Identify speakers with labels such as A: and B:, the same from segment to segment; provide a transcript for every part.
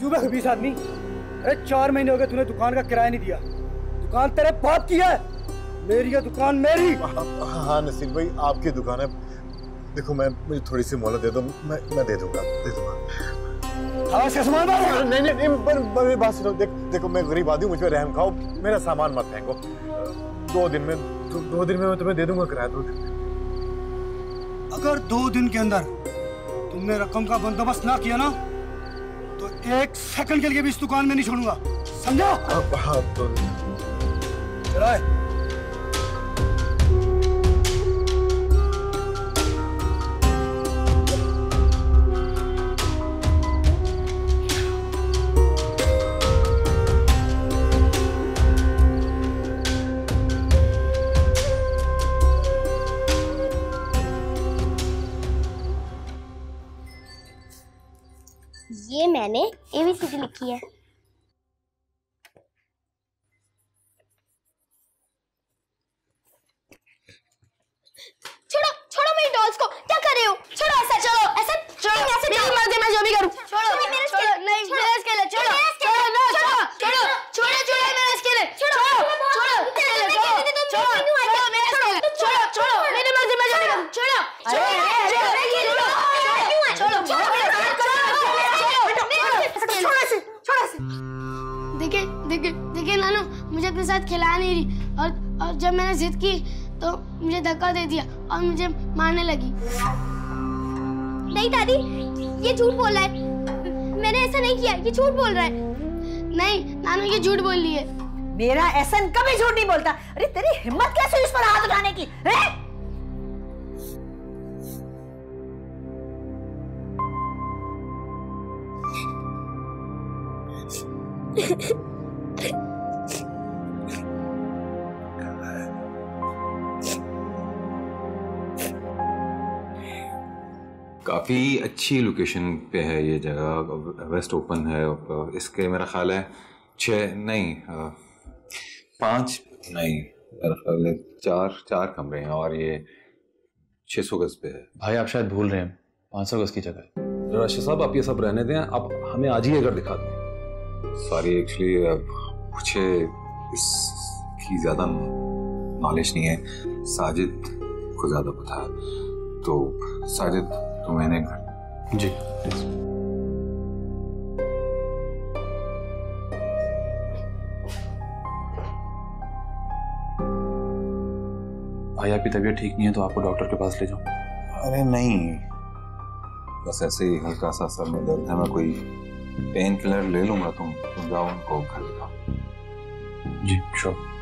A: क्यों बे खबीस आदमी? अरे 4 महीने हो गए तूने दुकान का किराया नहीं दिया। दुकान तेरे बाप की है, मेरी है दुकान, मेरी।
B: हाँ नसीर भाई, आपकी दुकान है। देखो मुझे थोड़ी सी मोहलत दे दो, मैं दे दूंगा।
A: हाँ इसका सामान मार।
B: नहीं मेरी बात सुनो। देखो मैं गरीब आदमी, मुझ पे रहम खाओ, मेरा सामान मत फेंको। 2 दिन में मैं तुम्हें दे दूंगा किराया। 2 दिन में।
A: अगर 2 दिन के अंदर तुमने रकम का बंदोबस्त ना किया ना तो 1 सेकंड के लिए भी इस दुकान में नहीं छोड़ूंगा, समझा?
B: हाँ तो
A: चलो।
C: ये मैंने ABCD लिखी है। छोड़ो छोड़ो मेरी डॉल्स को, क्या कर रहे हो? छोड़ो ऐसा, चलो ऐसा, छोड़ो ऐसे, मेरी मर्जी, मैं जो भी करूं। छोड़ो मेरे स्केल, नहीं मेरे स्केल है, छोड़ो छोड़ो नो छोड़ो छोड़ो छोड़ो छोड़ो मेरे स्केल है, छोड़ो छोड़ो छोड़ो छोड़ो मेरे स्केल है, छोड़ो छोड़ो मेरी मर्जी, मैं जो भी करूं। छोड़ो छोड़ो ये लो, छोड़ो छोड़ो देखिए नानू, मुझे अपने साथ खिला नहीं रही और जब मैंने जिद की तो मुझे धक्का दे दिया और मुझे मारने लगी। नहीं दादी, ये झूठ बोल रहा है, मैंने ऐसा नहीं किया, ये झूठ बोल रहा है। नहीं नानू, ये झूठ बोल रही है।
D: मेरा एहसन कभी झूठ नहीं बोलता। अरे तेरी हिम्मत कैसे हुई इस पर हाथ उठाने की? है?
E: काफ़ी अच्छी लोकेशन पे है ये जगह, वेस्ट ओपन है। इसके मेरा ख्याल है 6 नहीं 5 नहीं, मेरा ख्याल है 4 कमरे हैं और ये 600 गज पे है।
F: भाई आप शायद भूल रहे हैं, 500 गज की जगह है।
G: राशिद साहब आप ये सब रहने दें, आप हमें आज ही अगर दिखा दें।
E: सॉरी एक्चुअली मुझे इसकी ज़्यादा नॉलेज नहीं है, साजिद को ज़्यादा पता है। तो साजिद तो मैंने
F: जी भाई आपकी तबीयत ठीक नहीं है तो आपको डॉक्टर के पास ले जाऊं?
E: अरे नहीं, बस ऐसे ही हल्का सा सर में दर्द है, मैं कोई पेन किलर ले लूंगा। तुम जाओ उनको घर दिखाओ।
F: जी श्योर।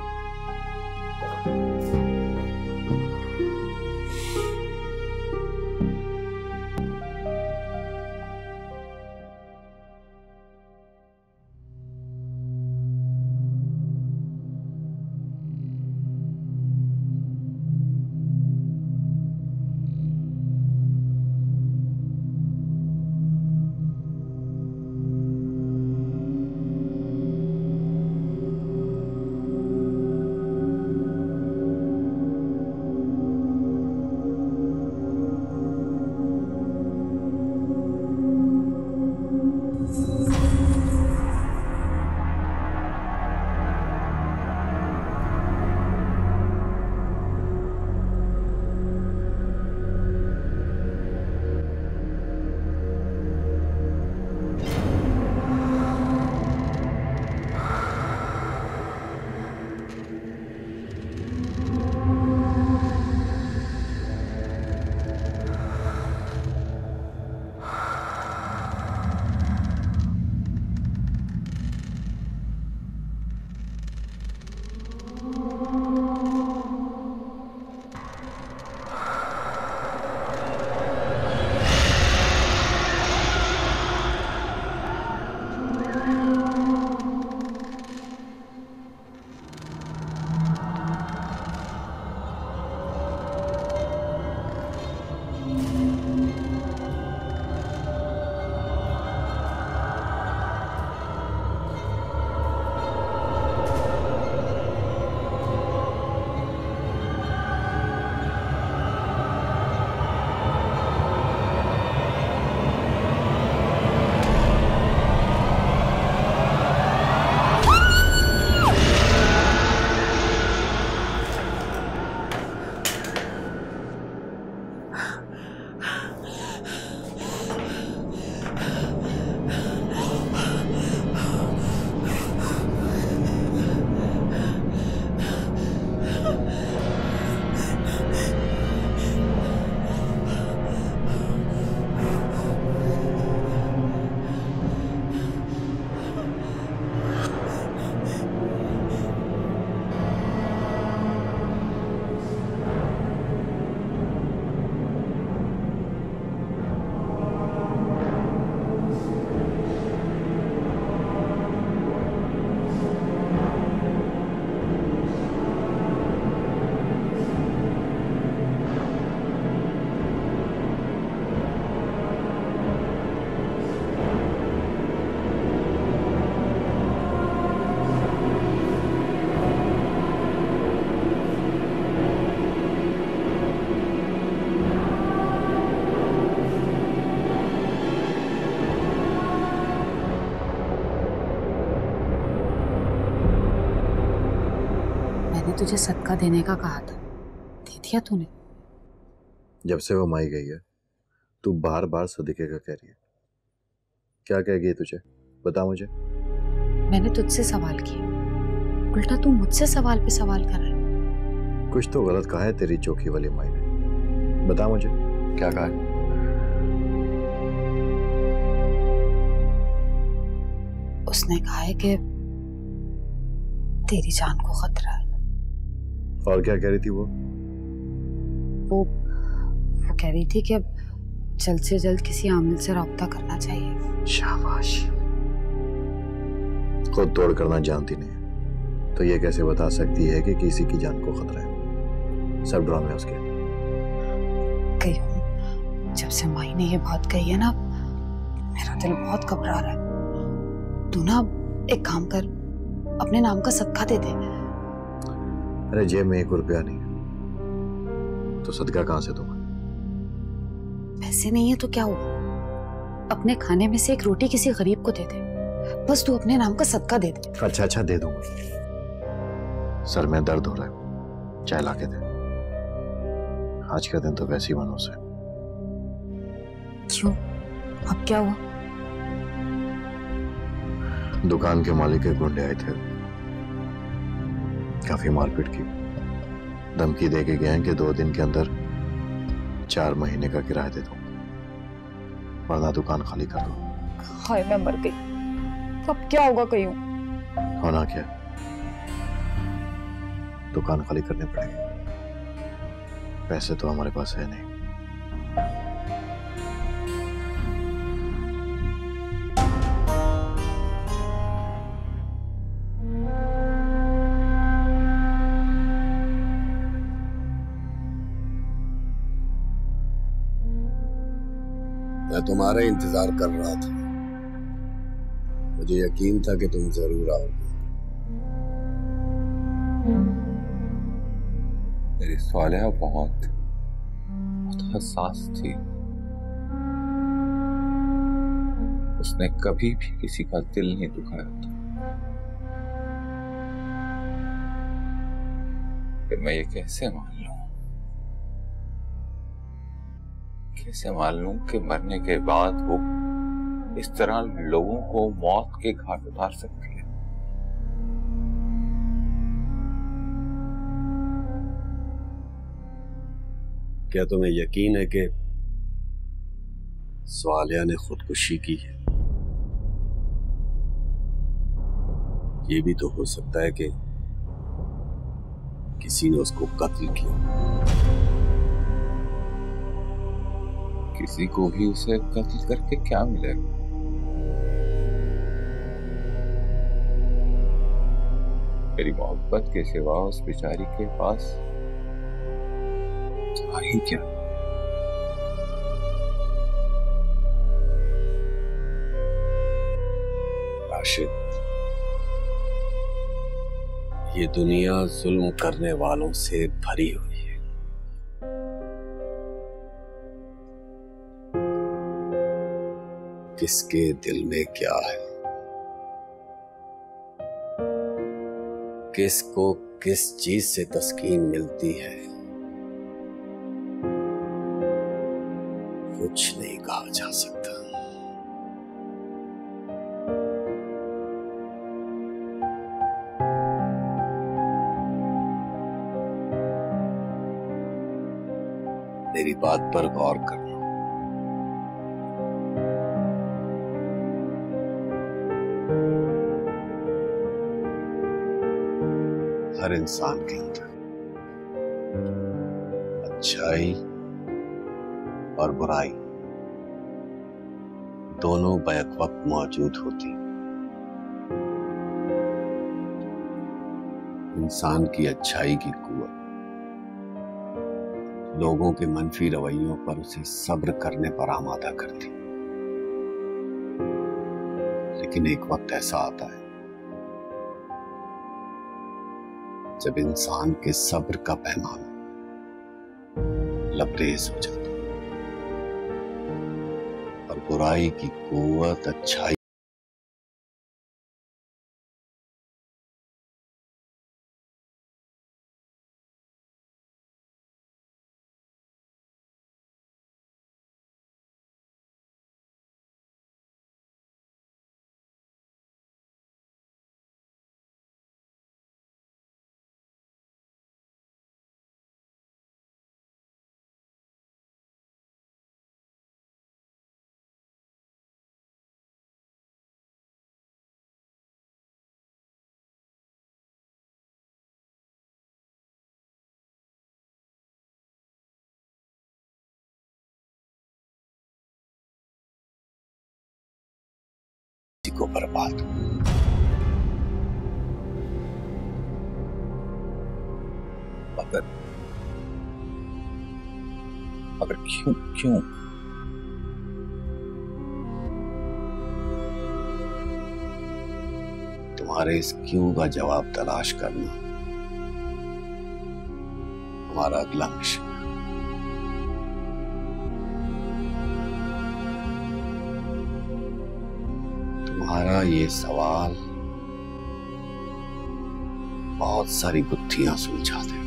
H: मैंने तुझे सदका देने का कहा था, दे दिया तूने?
I: जब से वो माई गई है तू बार बार सदके का कह रही है। क्या कह गई तुझे, बता मुझे।
H: मैंने तुझसे सवाल किया, उल्टा तू मुझसे सवाल पे सवाल कर रहा है।
I: कुछ तो गलत कहा है तेरी चौकी वाली माई ने, बता मुझे क्या कहा है।
H: उसने कहा है कि तेरी जान को खतरा है।
I: और क्या कह रही थी वो
H: कह रही थी कि जल्द से जल्द किसी आमिल से रब्ता करना चाहिए।
I: शाबाश, खुद तोड़ करना जानती नहीं तो ये कैसे बता सकती है कि किसी की जान को खतरा है। सब ड्रामे उसके।
H: कही हूँ, जब से माई ने ये बात कही है ना, मेरा दिल बहुत घबरा रहा है। तू ना एक काम कर, अपने नाम का सदका दे दे।
I: अरे जेब में 1 रुपया नहीं है तो सदका कहां से दूंगा।
H: पैसे नहीं है तो क्या हुआ, अपने खाने में से 1 रोटी किसी गरीब को दे दे, बस तू अपने नाम का सदका दे दे।
I: अच्छा दे दूंगा। सर में दर्द हो रहा है, चाय ला के दे। आज का दिन तो वैसे ही मनोस है।
H: क्यों, अब क्या हुआ?
I: दुकान के मालिक के गुंडे आए थे, काफी मारपीट की, धमकी दे के गए हैं कि 2 दिन के अंदर 4 महीने का किराया दे दूंगा, वरना दुकान खाली कर दो।
H: हाय मैं मर गई, अब क्या होगा कहीं?
I: होना क्या, दुकान खाली करनी पड़ेगी। पैसे तो हमारे पास है नहीं।
J: मैं तुम्हारा इंतजार कर रहा था, मुझे यकीन था कि तुम जरूर आओगे।
E: मेरी सालिया बहुत हसास थी, उसने कभी भी किसी का दिल नहीं दुखाया था। फिर मैं ये कैसे मान लूं कि मरने के बाद वो इस तरह लोगों को मौत के घाट उतार सकती है।
J: क्या तुम्हें यकीन है कि सालिया ने खुदकुशी की है? ये भी तो हो सकता है कि किसी ने उसको कत्ल किया।
E: किसी को भी उसे कत्ल करके क्या मिलेगा? मेरी मोहब्बत के सिवा उस बेचारी के पास था ही क्या?
J: राशिद, ये दुनिया जुल्म करने वालों से भरी हुई है। किसके दिल में क्या है, किसको किस चीज से तस्कीन मिलती है, कुछ नहीं कहा जा सकता। मेरी बात पर गौर करना। हर इंसान के अंदर अच्छाई और बुराई दोनों बैक वक्त मौजूद होती। इंसान की अच्छाई की कुव्वत लोगों के मनफी रवैयों पर उसे सब्र करने पर आमादा करती। लेकिन एक वक्त ऐसा आता है जब इंसान के सब्र का पैमाना लबरेज हो जाता और बुराई की कुव्वत अच्छाई को बर्बाद हो। मगर क्यों क्यों? तुम्हारे इस क्यों का जवाब तलाश करना हमारा अगला मिशन है। तुम्हारा ये सवाल बहुत सारी बुद्धियां सुलझा देगा।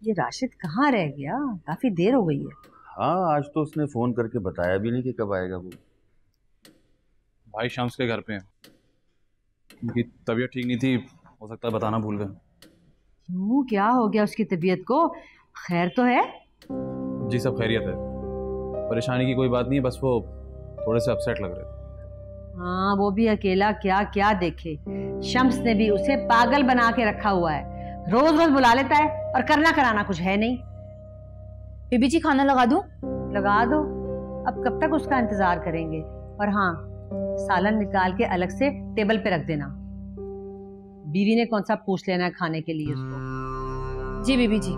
D: ये राशिद कहाँ रह गया? काफी देर हो गई है।
K: हाँ, आज तो उसने फोन करके बताया भी नहीं कि कब आएगा वो।
F: भाई शम्स के घर पे हैं। उनकी तबीयत ठीक नहीं थी, हो सकता है बताना भूल गए।
D: क्यों, क्या हो गया उसकी तबीयत को? खैर तो है?
F: जी सब खैरियत है, परेशानी की कोई बात नहीं है, बस वो थोड़े से अपसेट लग रहे थे।
D: हाँ, वो भी अकेला क्या क्या देखे। शम्स ने भी उसे पागल बना के रखा हुआ है, रोज रोज बुला लेता है और करना कराना कुछ है नहीं।
C: बीबी जी खाना लगा दूं?
D: लगा दो, अब कब तक उसका इंतजार करेंगे। और हाँ, सालन निकाल के अलग से टेबल पे रख देना। बीवी ने कौन सा पूछ लेना है खाने के लिए उसको।
C: जी बीबी जी।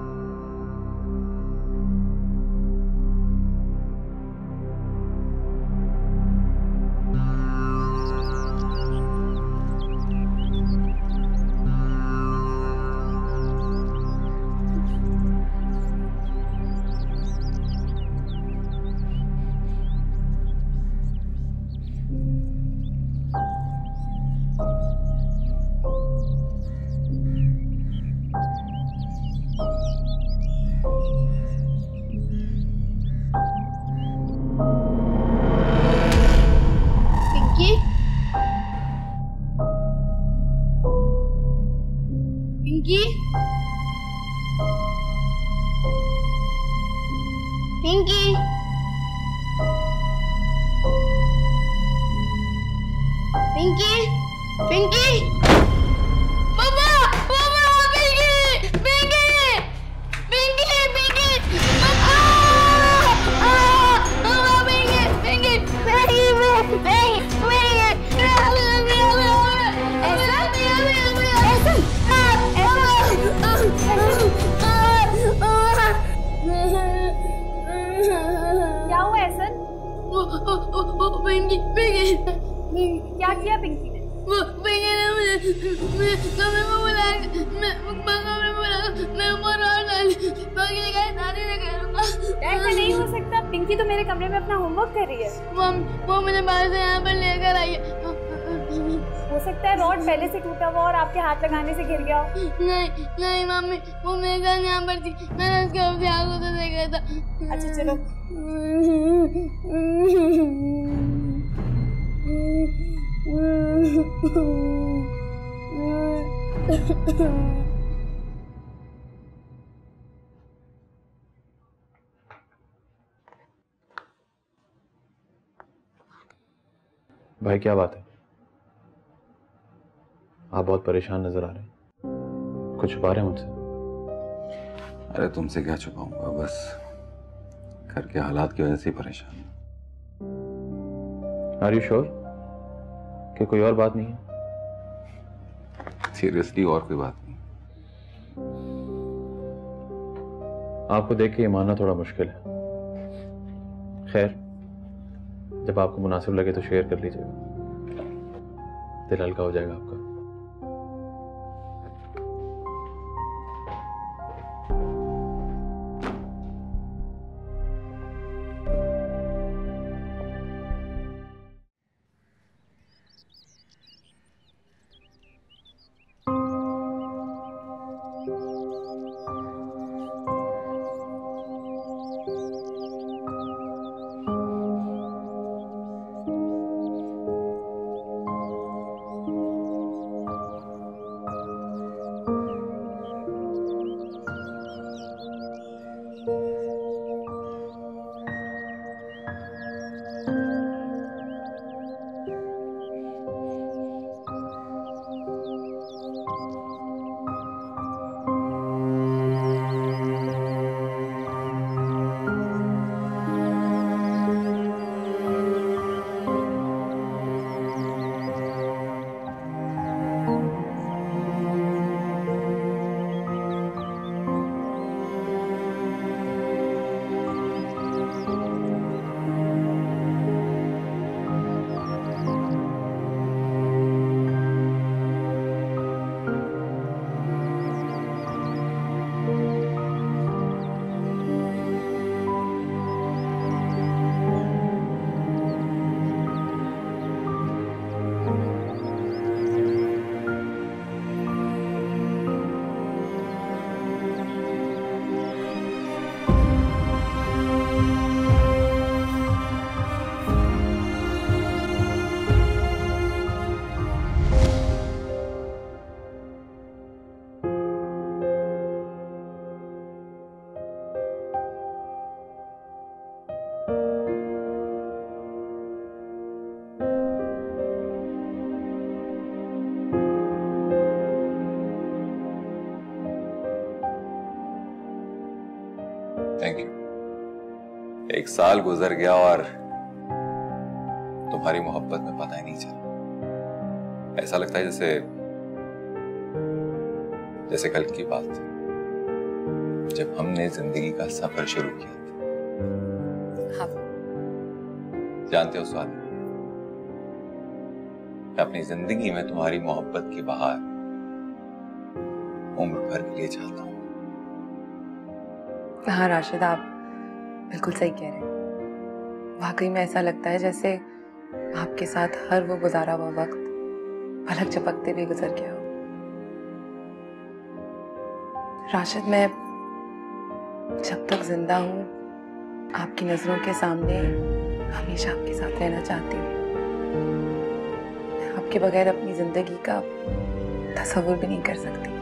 C: पिंकी, पिंकी, पिंकी, पिंकी, पापा, पापा, पिंकी, पिंकी, पिंकी, पिंकी, पापा, पिंकी, पिंकी,
L: क्या हुआ ऐसन?
C: पिंकी, पिंकी,
L: क्या किया पिंकी ने?
C: वो पिंकी ने मुझे कमरे में बुलाया, मैं कमरे में बुलाया, मैं ऊपर और डाली, बाकी ने कहा दादी ने करूँगा।
L: ऐसा नहीं हो सकता, पिंकी तो मेरे कमरे में अपना होमवर्क कर रही है।
C: वो मुझे बाहर से यहाँ पर लेकर आई है।
L: हो सकता है रॉड पहले से टूटा हुआ और आपके हाथ लगाने से गिर गया हो।
C: नहीं नहीं मम्मी, वो मेरे साथ यहाँ पर थी, मैंने उसके अपने आंखों से देखा था।
L: अच्छा चलो।
F: भाई क्या बात है, आप बहुत परेशान नजर आ रहे हैं, कुछ छुपा रहे हैं मुझसे?
E: अरे तुमसे क्या छुपाऊंगा, बस घर के हालात की वजह से परेशान।
F: आर यू श्योर कि कोई और बात नहीं है?
E: सीरियसली और कोई बात नहीं।
F: आपको देख के ये मानना थोड़ा मुश्किल है, खैर जब आपको मुनासिब लगे तो शेयर कर लीजिएगा, दिल हल्का हो जाएगा आपका।
E: 1 साल गुजर गया और तुम्हारी मोहब्बत में पता ही नहीं चला। ऐसा लगता है जैसे कल की बात थी, जब हमने जिंदगी का सफर शुरू किया था।
H: हाँ।
E: जानते हो स्वाति, मैं अपनी जिंदगी में तुम्हारी मोहब्बत की बहार उम्र भर के लिए चाहता हूँ।
M: हाँ राशिद, आप बिल्कुल सही कह रहे हैं। वाकई में ऐसा लगता है जैसे आपके साथ हर वो गुजारा हुआ वक्त पलक झपकते हुए गुजर गया हो। राशिद, मैं जब तक जिंदा हूँ आपकी नजरों के सामने हमेशा आपके साथ रहना चाहती हूँ। मैं आपके बगैर अपनी जिंदगी का तस्वीर भी नहीं कर सकती।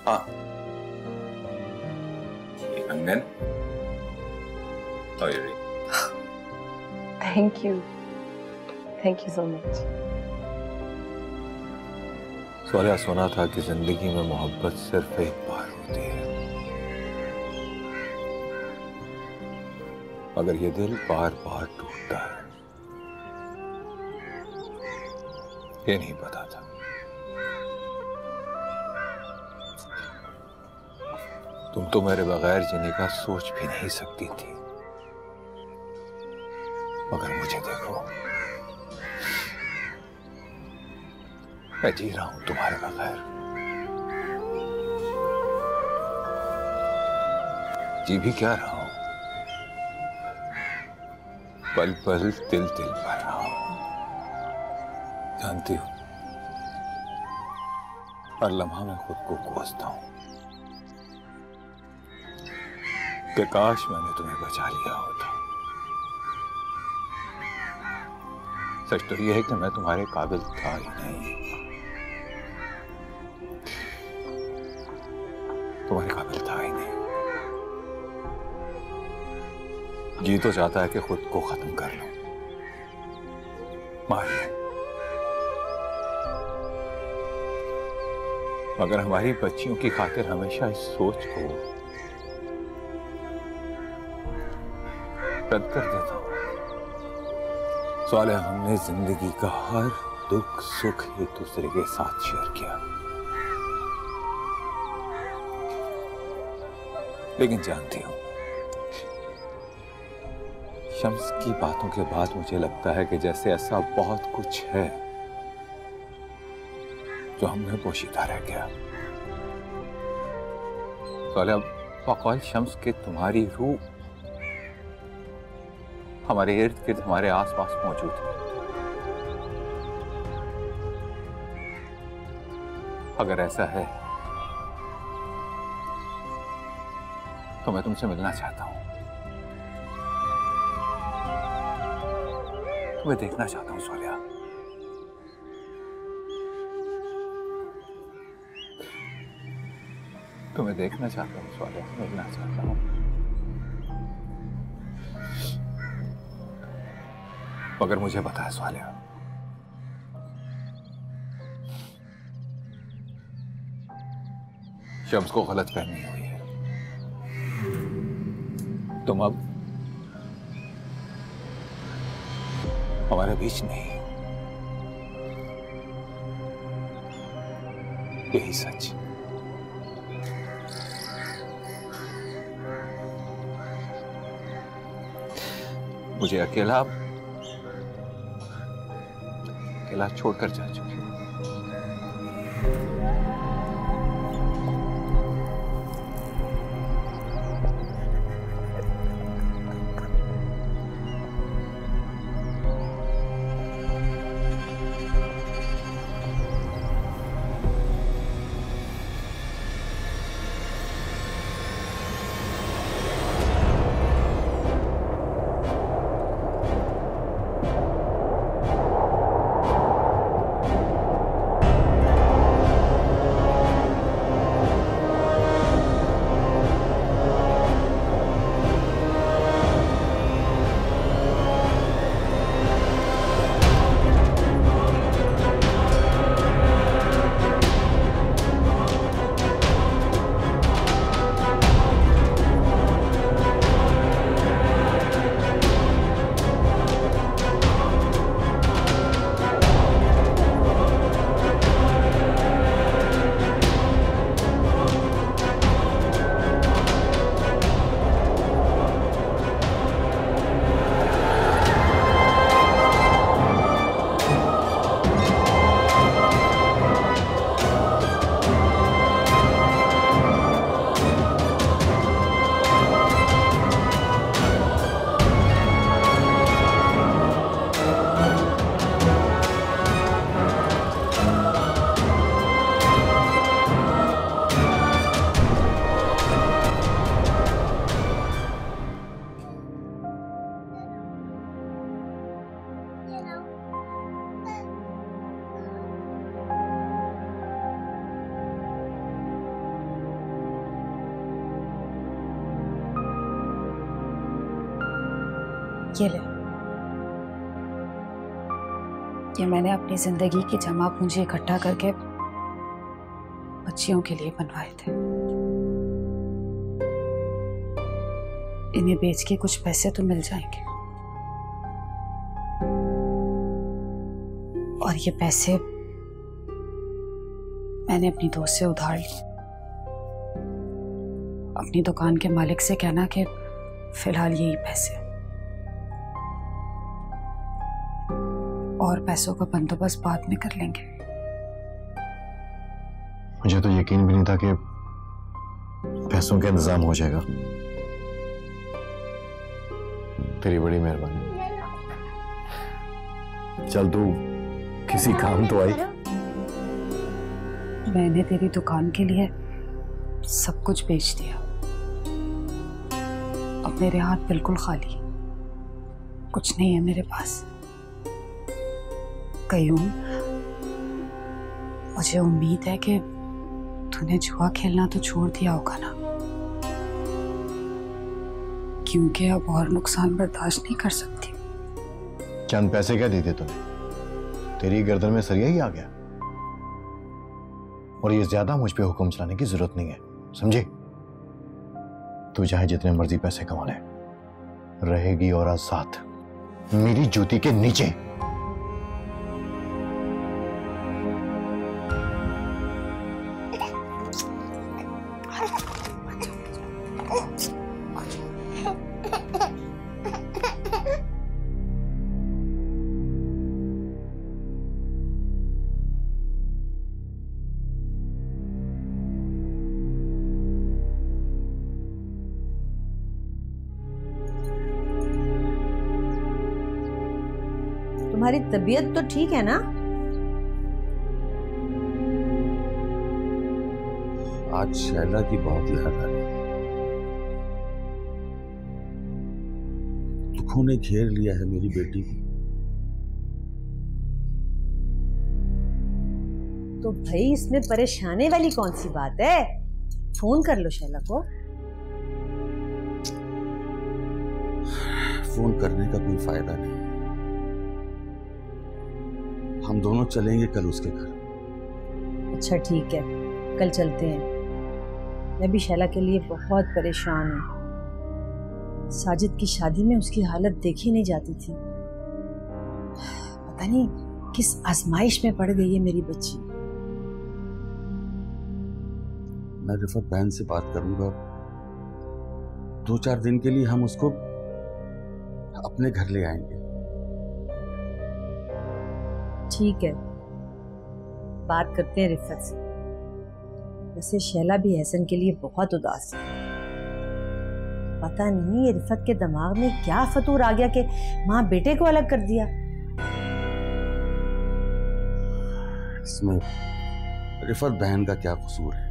E: हाँ, कंगन,
M: thank you so much.
E: Sonia, सुना था कि जिंदगी में मोहब्बत सिर्फ एक बार होती है, मगर ये दिल बार बार टूटता है। ये नहीं पता था। तुम तो मेरे बगैर जीने का सोच भी नहीं सकती थी, मगर मुझे देखो, मैं जी रहा हूं तुम्हारे बगैर। जी भी क्या रहा हूं, पल पल तिल तिल भर रहा हूं। जानती हूं, हर लम्हा मैं खुद को कोसता हूं कि काश मैंने तुम्हें बचा लिया होता। सच तो यह है कि मैं तुम्हारे काबिल था ही नहीं, तुम्हारे काबिल था ही नहीं। जी तो चाहता है कि खुद को खत्म कर लूं, मार लूं, मगर हमारी बच्चियों की खातिर हमेशा इस सोच को रद्द कर देता हूं। साले, हमने जिंदगी का हर दुख सुख एक दूसरे के साथ शेयर किया, लेकिन जानती हूं, शम्स की बातों के बाद मुझे लगता है कि जैसे ऐसा बहुत कुछ है जो हमने पोशीदा रह गया। साले, बकौल शम्स के तुम्हारी रूह हमारे इर्द गिर्द, हमारे आसपास मौजूद है। अगर ऐसा है तो मैं तुमसे मिलना चाहता हूं, तुम्हें देखना चाहता हूं सोनिया। तुम्हें देखना चाहता हूं सोनिया, मिलना चाहता हूं, मगर मुझे पता है सोनिया, शम्स को गलतफहमी हुई है। तुम अब हमारे बीच नहीं, यही सच। मुझे अकेला छोड़कर जा चुकी हूं।
H: ये ले, ये मैंने अपनी जिंदगी की जमा पूंजी इकट्ठा करके बच्चियों के लिए बनवाए थे। इन्हें बेच के कुछ पैसे तो मिल जाएंगे, और ये पैसे मैंने अपनी दोस्त से उधार लिए। अपनी दुकान के मालिक से कहना कि फिलहाल यही पैसे, और पैसों का बंदोबस्त बाद में कर लेंगे।
I: मुझे तो यकीन भी नहीं था कि पैसों का इंतजाम हो जाएगा। तेरी बड़ी मेहरबानी। चल तू किसी काम तो आई।
H: मैंने तेरी दुकान के लिए सब कुछ बेच दिया। अब मेरे हाथ बिल्कुल खाली, कुछ नहीं है मेरे पास। कयूं, मुझे उम्मीद है कि तूने जुआ खेलना तो छोड़ दिया होगा ना, क्योंकि अब और नुकसान बर्दाश्त नहीं कर सकती।
I: चंद पैसे क्या देते तूने? तेरी गर्दन में सरिया ही आ गया, और ये ज्यादा मुझ पे हुक्म चलाने की जरूरत नहीं है, समझे? तू चाहे जितने मर्जी पैसे कमा ले, रहेगी और साथ मेरी जूती के नीचे।
D: तुम्हारी तबीयत तो ठीक है ना?
K: आज शैला की बहुत याद आ रही। दुखों ने घेर लिया है मेरी बेटी को।
D: तो भाई इसमें परेशानी वाली कौन सी बात है? फोन कर लो शैला को।
K: फोन करने का कोई फायदा नहीं। हम दोनों चलेंगे कल उसके घर।
D: अच्छा ठीक है, कल चलते हैं। मैं भी शैला के लिए बहुत परेशान हूँ। साजिद की शादी में उसकी हालत देखी नहीं जाती थी। पता नहीं किस आजमाइश में पड़ गई है मेरी बच्ची।
K: मैं रिफत बहन से बात करूंगा। 2-4 दिन के लिए हम उसको अपने घर ले आएंगे।
D: ठीक है, बात करते हैं रिफत से। वैसे शैला भी हसन के लिए बहुत उदास है। पता नहीं ये रिफत के दिमाग में क्या फतूर आ गया कि माँ बेटे को अलग कर दिया।
K: इसमें रिफत बहन का क्या कसूर है?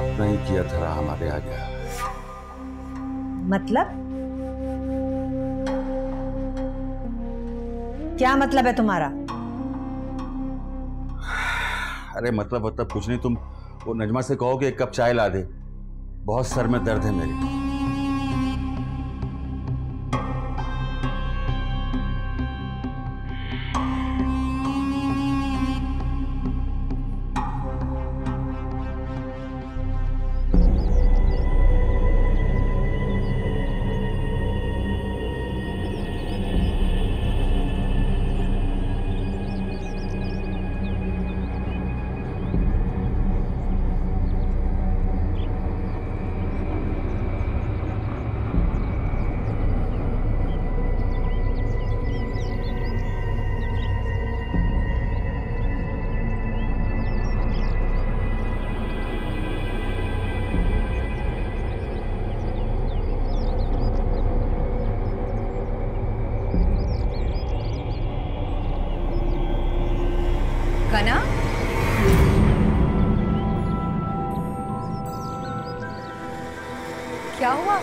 K: अपना ही किया था हमारे आ गया।
D: मतलब क्या मतलब है तुम्हारा?
K: अरे मतलब कुछ नहीं। तुम वो नजमा से कहो कि 1 कप चाय ला दे, बहुत सर में दर्द है मेरे।
H: कना, क्या हुआ?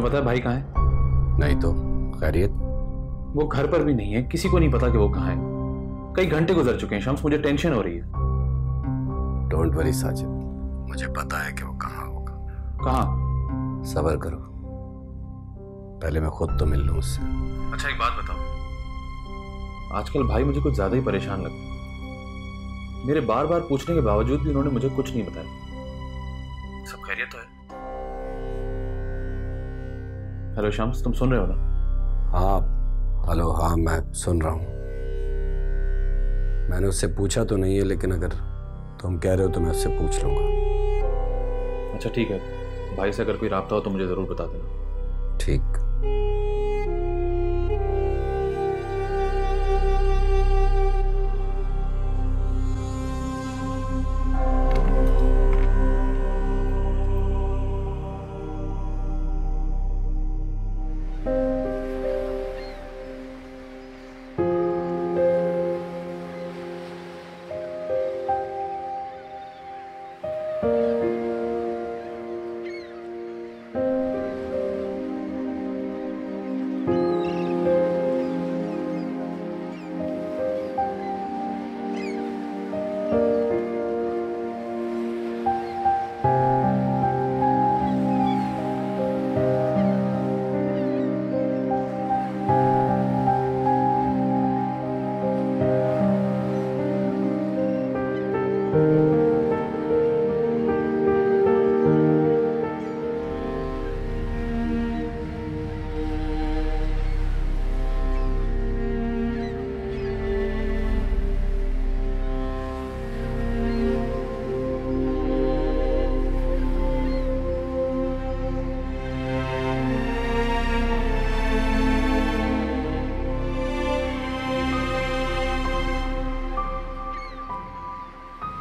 F: तुम्हें पता है भाई कहाँ है?
J: नहीं तो खैरियत?
F: वो घर पर भी नहीं है, किसी को नहीं पता कि वो कहाँ है। कई घंटे गुजर चुके हैं शम्स, मुझे टेंशन हो रही है।
J: डोंट वरी साजिद, मुझे पता है कि वो कहाँ होगा।
F: कहाँ?
J: सब्र करो, पहले मैं खुद तो मिल लूं उससे।
F: अच्छा एक बात बताओ, आजकल भाई मुझे कुछ ज्यादा ही परेशान लगता है। मेरे बार बार पूछने के बावजूद भी उन्होंने मुझे कुछ नहीं बताया। सब खैरियत तो है? हेलो शम्स, तुम सुन रहे हो ना?
J: हाँ हेलो, हाँ मैं सुन रहा हूँ। मैंने उससे पूछा तो नहीं है, लेकिन अगर तुम कह रहे हो तो मैं उससे पूछ लूंगा।
F: अच्छा ठीक है, भाई से अगर कोई राब्ता हो तो मुझे जरूर बता देना।
J: ठीक।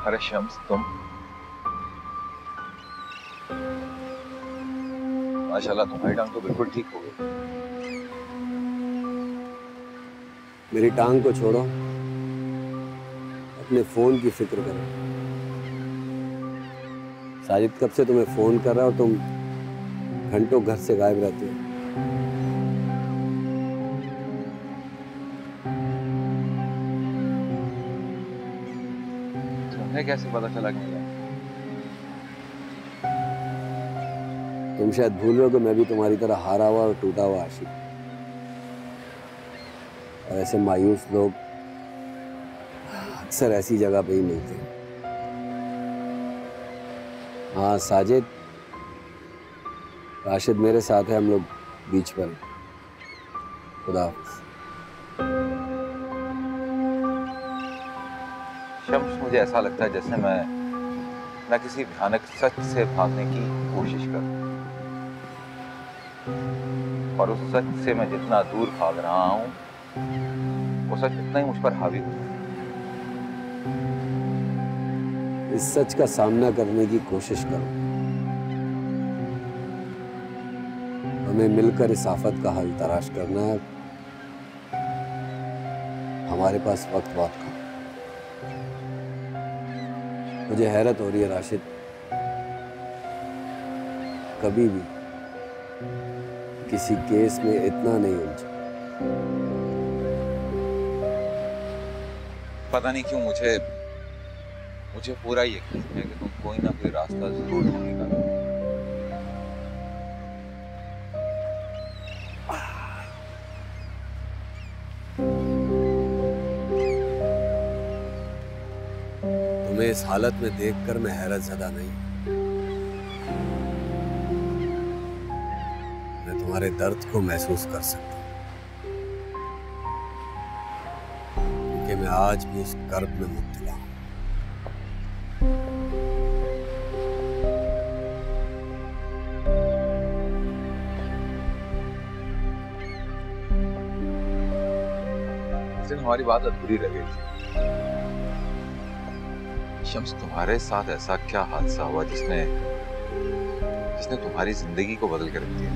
E: अरे शम्स, तुम माशाल्लाह तुम्हारी टांग तो बिल्कुल ठीक हो गई।
J: मेरी टांग को छोड़ो, अपने फोन की फिक्र करो। साजिद कब से तुम्हें फोन कर रहा है और तुम घंटों घर से गायब रहते हो।
E: तुम्हें कैसे पता चला कि मिला?
J: तुम शायद भूल रहे हो कि मैं भी तुम्हारी तरह हारा हुआ और टूटा हुआ आशिक। और ऐसे मायूस लोग अक्सर ऐसी जगह पे ही मिलते हैं। हाँ साजिद, राशिद मेरे साथ है, हम लोग बीच पर हैं। खुदा हाफिज़।
E: शम्स, मुझे ऐसा लगता है जैसे मैं न किसी भयानक सच से भागने की कोशिश कर, और उस सच से मैं जितना दूर भाग रहा हूं वो सच उतना ही मुझ पर हावी होता है।
J: इस सच का सामना करने की कोशिश करो। हमें मिलकर इस आफत का हल तलाश करना है। हमारे पास वक्त बहुत कम। मुझे हैरत हो रही है राशिद, कभी भी किसी केस में इतना नहीं उलझा।
E: पता नहीं क्यों मुझे पूरा यकीन है कि तुम कोई ना कोई रास्ता जरूर ढूंढेगा।
J: तुम्हें इस हालत में देखकर मैं हैरत ज़दा नहीं, मैं तुम्हारे दर्द को महसूस कर सकता हूं, क्योंकि मैं आज भी उस कर्ब में मुब्तला हूं।
E: हमारी बात अधूरी रह गई। शम्स, तुम्हारे साथ ऐसा क्या हादसा हुआ जिसने तुम्हारी जिंदगी को बदल कर रख दिया?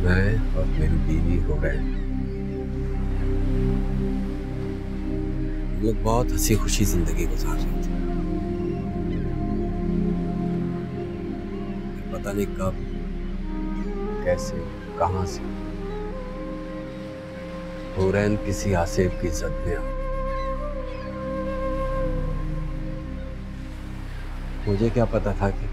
J: मैं और मेरी बीवी हो गए, हम लोग बहुत हंसी खुशी जिंदगी गुजार रहे थे। पता नहीं कब, कैसे, कहां से हुरैन किसी आसिफ की इज्जत में आ। मुझे क्या पता था कि